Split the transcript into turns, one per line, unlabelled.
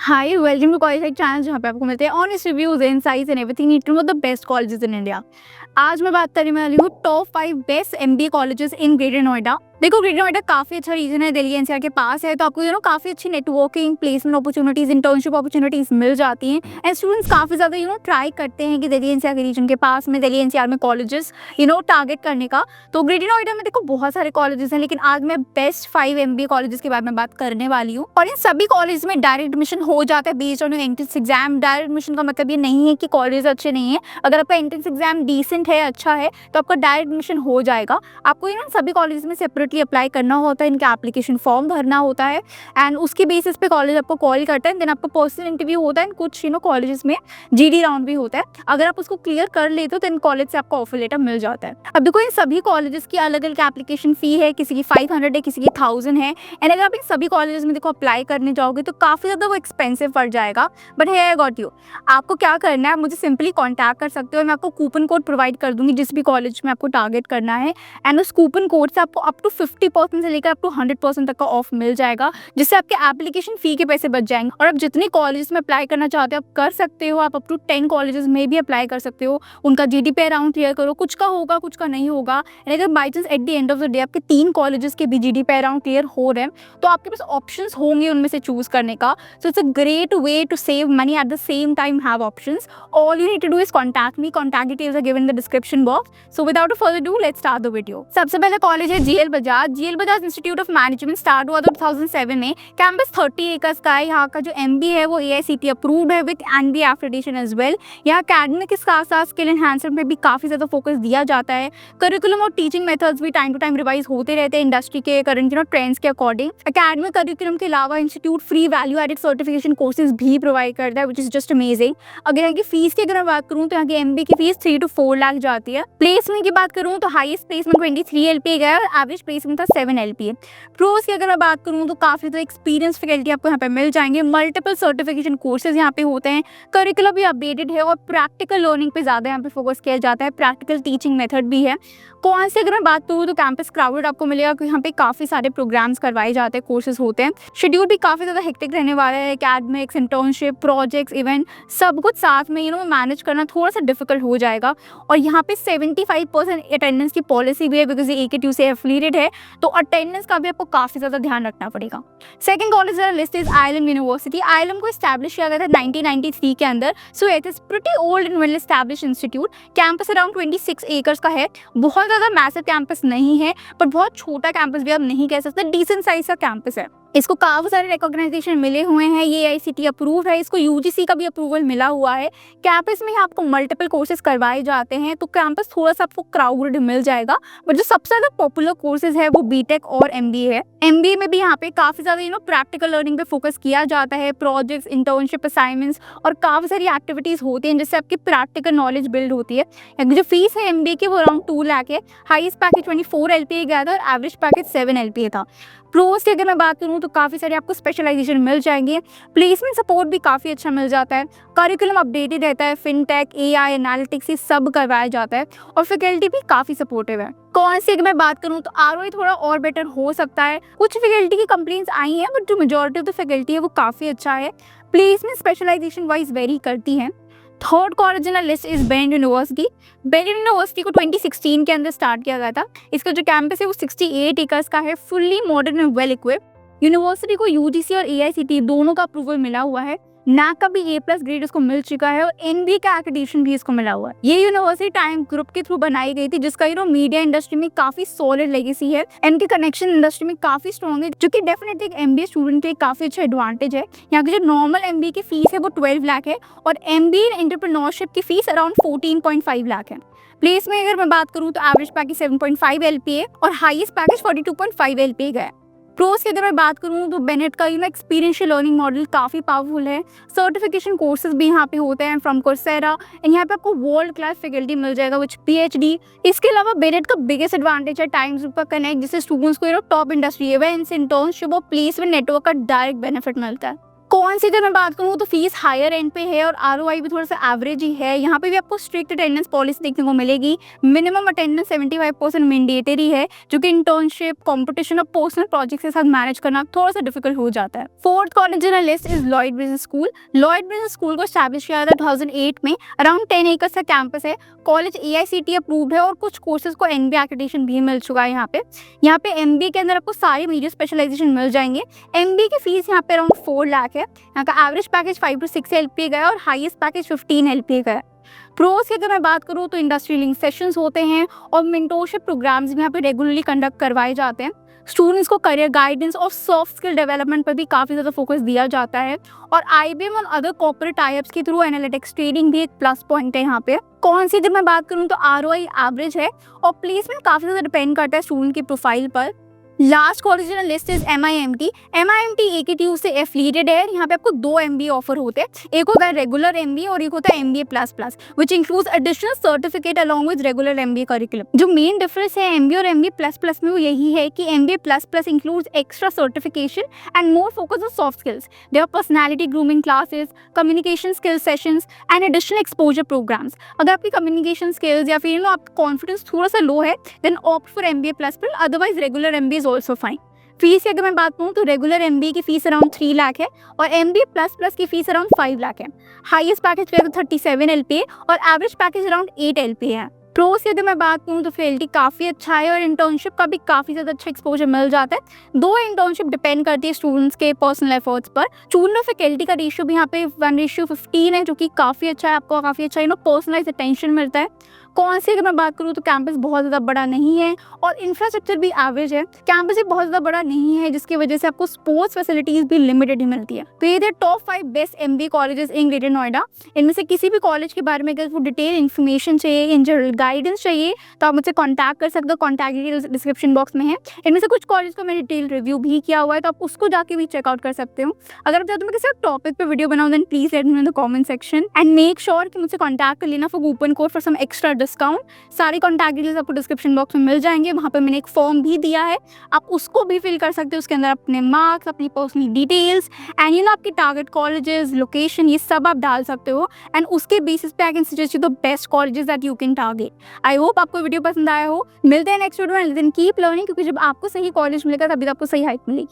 Hi, welcome to college channel जहाँ पे आपको मिलते हैं honest reviews, insights and everything need to know the best colleges in India. आज मैं बात करने वाली हूँ top 5 best MBA colleges in Greater Noida. देखो, ग्रेटर नोएडा काफी अच्छा रीजन है, दिल्ली एनसीआर के पास है, तो आपको काफी अच्छी networking, placement opportunities, internship opportunities मिल जाती हैं। एंड स्टूडेंट्स काफी ज्यादा ट्राई करते हैं कि दिल्ली एनसीआर के रीजन के पास में, दिल्ली एनसीआर में कॉलेजेस टारगेट करने का। तो ग्रेटर नोएडा में देखो बहुत सारे कॉलेजेस हैं, लेकिन आज मैं बेस्ट 5 एमबीए कॉलेजेस के बारे में बात करने वाली हूँ। और इन सभी कॉलेज में डायरेक्ट एडमिशन हो जाता है based on entrance exam. Direct admission का मतलब ये नहीं है कि कॉलेज अच्छे नहीं है। अगर आपका एंट्रेंस एग्जाम डिसेंट है, अच्छा है, तो आपका डायरेक्ट एडमिशन हो जाएगा। आपको सभी कॉलेज में सेपरेटली अप्लाई करना होता है, इनका एप्लीकेशन फॉर्म भरना होता है, एंड उसके बेसिस पे कॉलेज आपको कॉल करता है। देन आपका पर्सनल इंटरव्यू होता है, कुछ कॉलेजेस में जीडी राउंड भी होता है। अगर आप उसको क्लियर कर लेते हो, देन कॉलेज से आपको ऑफर लेटर मिल जाता है। अब देखो, इन सभी कॉलेजेस की अलग अलग एप्लीकेशन फी है, किसी की 500 है, किसी की 1000 है। एंड अगर आप इन सभी कॉलेजेस में देखो अप्लाई करने जाओगे तो काफी ज्यादा वो एक्सपेंसिव पड़ जाएगा। बट है, आई गॉट यू। आपको क्या करना है, मुझे सिंपली कॉन्टैक्ट कर सकते हो। मैं आपको कूपन कोड प्रोवाइड कर दूंगी जिस भी कॉलेज में आपको टारगेट करना है, एंड उस कूपन कोड से आपको अप टू 50% से लेकर अप टू 100% तक का ऑफ मिल जाएगा, जिससे आपके एप्लीकेशन फी के पैसे बच जाएंगे। और आप जितने कॉलेज में अप्लाई करना चाहते हो आप कर सकते हो। आप अप टू 10 कॉलेजेस में भी अप्लाई कर सकते हो। उनका जीडीपी अराउंड क्लियर करो, कुछ का होगा, कुछ का नहीं होगा। एंड अगर by chance at the end of the day आपके 3 कॉलेजेस के भी जीडीपी अराउंड क्लियर हो रहे हैं, तो आपके पास ऑप्शंस होंगे उनमें से चूज करने का। So it's a great way to save money at the same time have options. All you need to do is contact me. Contact details are given in the description box. So without further ado, let's start the video. सबसे पहले college है GL Bajaj. GL Bajaj institute of management start हुआ था 2007 में। Campus 30 acres का है। यहाँ का जो एमबीए है वो एआईसीटीई अप्रूव्ड है with NBA accreditation as well. यहाँ अकेडमिक के साथ साथ स्किल एनहांसमेंट में भी काफी ज्यादा फोकस दिया जाता है। करिकुलम और टीचिंग मेथड्स भी टाइम टू टाइम रिवाइज होते रहते हैं इंडस्ट्री के करंट ट्रेंड्स के अकॉर्डिंग। अकेडमिक करिकुलम के अलावा institute free value added certification courses भी प्रोवाइड करता है, विच इज जस्ट अमेजिंग। अगर यहाँ की फीस की अगर मैं बात करूँ तो यहाँ की एमबीए की फीस 3 to 4 लाख जाती है। प्लेसमेंट की बात करूँ तो हाईएस्ट प्लेसमेंट 23 एलपीए गया और एवरेज प्लेसमेंट था 7 एलपीए। प्रोस की अगर मैं बात करूँ तो काफी तो एक्सपीरियंस फैकल्टी आपको यहाँ पे मिल जाएंगे। मल्टीपल सर्टिफिकेशन कोर्सेज यहाँ पे होते हैं। करिकुलम भी अपडेटेड है और प्रैक्टिकल लर्निंग पे ज्यादा यहाँ पे फोकस किया जाता है। प्रैक्टिकल टीचिंग मेथड भी है। कौन से अगर मैं बात करूँ तो कैंपस क्राउडेड आपको मिलेगा, क्योंकि यहाँ पे काफी सारे प्रोग्राम्स करवाए जाते हैं, कोर्सेज होते हैं। शेड्यूल भी काफी ज्यादा हेक्टिक रहने वाला है। एकेडमिक्स, इंटर्नशिप, प्रोजेक्ट्स, इवेंट सब कुछ साथ में मैनेज करना थोड़ा सा डिफिकल्ट हो जाएगा। और यहाँ पे 75% अटेंडेंस की पॉलिसी भी है, बिकॉज ये AKTU से एफिलिएटेड है, तो अटेंडेंस का भी आपको काफी ज्यादा ध्यान रखना पड़ेगा। Second college list is IIM university. IIM को एस्टैब्लिश किया गया था 1993 के अंदर। So it is pretty old and well established institute. Campus around 26 acres का है। बहुत ज्यादा मैसिव कैंपस नहीं है, पर बहुत छोटा कैंपस भी आप नहीं कह सकते, डिसेंट साइज का कैंपस है। इसको काफी सारे रिकॉग्नाइजेशन मिले हुए हैं। ये AICTE अप्रूव है, इसको UGC का भी अप्रूवल मिला हुआ है। कैंपस में आपको मल्टीपल कोर्सेज करवाए जाते हैं, तो कैंपस थोड़ा सा आपको क्राउडेड मिल जाएगा। बट जो सबसे ज्यादा पॉपुलर कोर्सेज है वो बीटेक और MBA है। MBA में भी यहाँ पे काफी ज्यादा प्रैक्टिकल लर्निंग पे फोकस किया जाता है। प्रोजेक्ट्स, इंटर्नशिप, असाइनमेंट्स और काफी सारी एक्टिविटीज होती हैं, जिससे आपकी प्रैक्टिकल नॉलेज बिल्ड होती है। जो फीस है MBA की वो अराउंड 2 लाख है। हाईएस्ट पैकेज 24 एलपीए गया था और एवरेज पैकेज 7 एलपीए था। प्रोस की अगर मैं बात करूँ तो काफ़ी सारे आपको स्पेशलाइजेशन मिल जाएंगे। प्लेसमेंट सपोर्ट भी काफ़ी अच्छा मिल जाता है। करिकुलम अपडेटेड रहता है। फिनटेक, AI, एनालिटिक्स, ये सब करवाया जाता है। और फैकल्टी भी काफ़ी सपोर्टिव है। कौन सी अगर मैं बात करूँ तो ROI थोड़ा और बेटर हो सकता है। कुछ फैकल्टी की कंप्लेंट्स आई हैं, बट जो मेजॉरिटी ऑफ द फैकल्टी है वो काफ़ी अच्छा है। प्लेसमेंट स्पेशलाइजेशन वाइज वेरी करती है। Third college in list is bend university. Bend university को 2016 के अंदर स्टार्ट किया गया था। इसका जो कैंपस है वो 68 एकर्स का है, fully modern and well equipped. University को UGC और AICTE दोनों का अप्रूवल मिला हुआ है। NAAC का भी A+ ग्रेड इसको मिल चुका है और NBA का एक्रेडिटेशन भी इसको मिला हुआ है। ये यूनिवर्सिटी टाइम ग्रुप के थ्रू बनाई गई थी, जिसका मीडिया इंडस्ट्री में काफी सॉलिड लेगेसी है। इनके कनेक्शन इंडस्ट्री में काफी स्ट्रॉन्ग है, जो कि डेफिनेटली एक MBA स्टूडेंट के काफी अच्छा एडवांटेज है। यहाँ की जो नॉर्मल MBA की फीस है वो 12 लाख है और MBA एंटरप्रेन्योरशिप की फीस अराउंड 14.5 लाख है। प्लेस में अगर मैं बात करूँ तो एवरेज पैकेज 7.5 LPA और हाईएस्ट पैकेज 42.5 LPA गया। प्रोस की अगर मैं बात करूँ तो बेनेट का एक्सपीरियंशियल लर्निंग मॉडल काफ़ी पावरफुल है। सर्टिफिकेशन कोर्सेज भी यहाँ पे होते हैं फ्रॉम कोर्सेरा, एंड यहाँ पे आपको वर्ल्ड क्लास फैकल्टी मिल जाएगा विच PhD। इसके अलावा बेनेट का बिगेस्ट एडवांटेज है टाइम्स ग्रुप का कनेक्ट, जिससे स्टूडेंट्स को टॉप इंडस्ट्री इवेंट्स, इंटर्नशिप और प्लेसमेंट नेटवर्क का डायरेक्ट बेनिफिट मिलता है। कौन सी अगर मैं बात करूँ तो फीस हायर एंड पे है और आरओआई भी थोड़ा सा एवरेज ही है। यहाँ पे भी आपको स्ट्रिक्ट अटेंडेंस पॉलिसी देखने को मिलेगी। मिनिमम अटेंडेंस 75% मैंडेटरी है, जो कि इंटर्नशिप, कंपटीशन और पर्सनल प्रोजेक्ट के साथ मैनेज करना थोड़ा सा डिफिकल्ट हो जाता है। Fourth college in list is Lloyd business school. Lloyd business school को स्टैब्लिश किया था 2008 में। अराउंड 10 एकर्स का कैंपस है। कॉलेज AICTE अप्रूव्ड है और कुछ कोर्सेज को NBA एक्रेडिटेशन भी मिल चुका है। यहाँ पे MBA के अंदर आपको सारी मेजर स्पेशलाइजेशन मिल जाएंगे। MBA की फीस यहाँ पे अराउंड 4 लाख है। यहाँ का एवरेज पैकेज 5 to 6 LPA का है और हाईएस्ट पैकेज 15 LPA का है। प्रोस की अगर मैं बात करूँ तो इंडस्ट्री लिंक सेशंस होते हैं और मेंटोरशिप प्रोग्राम्स भी यहाँ पे रेगुलरली कंडक्ट करवाए जाते हैं। स्टूडेंट्स को करियर गाइडेंस और सॉफ्ट स्किल डेवलपमेंट पर भी काफ़ी ज़्यादा फोकस दिया जाता है और IBM और अदर कॉर्पोरेट टाइप्स के थ्रू एनालिटिक्स ट्रेडिंग भी एक प्लस पॉइंट है। यहाँ पे कौन सी अगर मैं बात करूँ तो ROI एवरेज है और प्लेसमेंट काफ़ी ज़्यादा डिपेंड करता है स्टूडेंट की प्रोफाइल पर। Last college in list is MIMT। MIMT AKTU से एफिलिएटेड है। यहाँ पे आपको 2 MBA ऑफर होते हैं, एक होता है रेगुलर MBA और एक होता है MBA++ which includes additional certificate along with regular MBA curriculum. जो मेन डिफरेंस है MBA और MBA++ में वो यही है कि MBA++ includes extra certification and more focus on soft skills. There are personality grooming classes, communication skill sessions and additional exposure programs. अगर आपकी कम्युनिकेशन स्किल्स या फिर आपका कॉन्फिडेंस थोड़ा सा लो है then opt for MBA++, otherwise regular MBA also fine. Fees की अगर मैं बात करूँ तो रेगुलर MBA की फीस अराउंड 3 लाख है और MBA++ की फीस अराउंड 5 लाख है। हाईएस्ट पैकेज पे 37 LPA और एवरेज पैकेज अराउंड 8 LPA है। प्रोस की अगर मैं बात करूँ तो फैकल्टी काफ़ी अच्छा है और इंटर्नशिप का भी काफ़ी ज़्यादा अच्छा एक्सपोजर मिल जाता है। 2 इंटर्नशिप डिपेंड करती है स्टूडेंट्स के पर्सनल एफर्ट्स पर। स्टूडेंट और फैकल्टी का रेशियो भी यहाँ पे 1:15 है, जो कि काफ़ी अच्छा है। आपको काफ़ी अच्छा पर्सनलाइज अटेंशन मिलता है। कौन सी अगर मैं बात करूँ तो कैंपस बहुत ज़्यादा बड़ा नहीं है और इंफ्रास्ट्रक्चर भी एवरेज है। कैंपस भी बहुत ज़्यादा बड़ा नहीं है, जिसकी वजह से आपको स्पोर्ट्स फैसिलिटीज़ भी लिमिटेड ही मिलती है। तो ये थे top 5 best MBA colleges in Greater Noida. इनमें से किसी भी कॉलेज के बारे में अगर वो डिटेल इन्फॉर्मेशन चाहिए, इन जनरल गाइडेंस चाहिए, तो आप मुझसे कॉन्टैक्ट कर सकते हो। कॉन्टैक्ट डिटेल्स डिस्क्रिप्शन बॉक्स में है। इनमें से कुछ कॉलेज का मैंने डिटेल रिव्यू भी किया हुआ है, तो आप उसको जाके भी चेकआउट कर सकते हो। अगर आप चाहते हो मैं किसी टॉपिक पे वीडियो बनाऊँ then please let me in the comment section and make sure कि मुझसे कॉन्टैक्ट कर लेना for coupon code for some extra discount. सारी कॉन्टैक्ट डिटेल्स आपको डिस्क्रिप्शन बॉक्स में मिल जाएंगे। वहाँ पे मैंने एक फॉर्म भी दिया है, आप उसको भी फिल कर सकते हो। उसके अंदर अपने मार्क्स, अपनी पर्सनल डिटेल्स एंड आपकी टारगेट कॉलेजेस, लोकेशन, ये सब आप डाल सकते हो एंड उसके बेसिस पे I can suggest you the best colleges that you can target. I hope आपको वीडियो पसंद आया हो। मिलते हैं नेक्स्ट वीडियो में। कीप लर्निंग, क्योंकि जब आपको सही कॉलेज मिलेगा तभी तो आपको सही हाइट मिलेगी।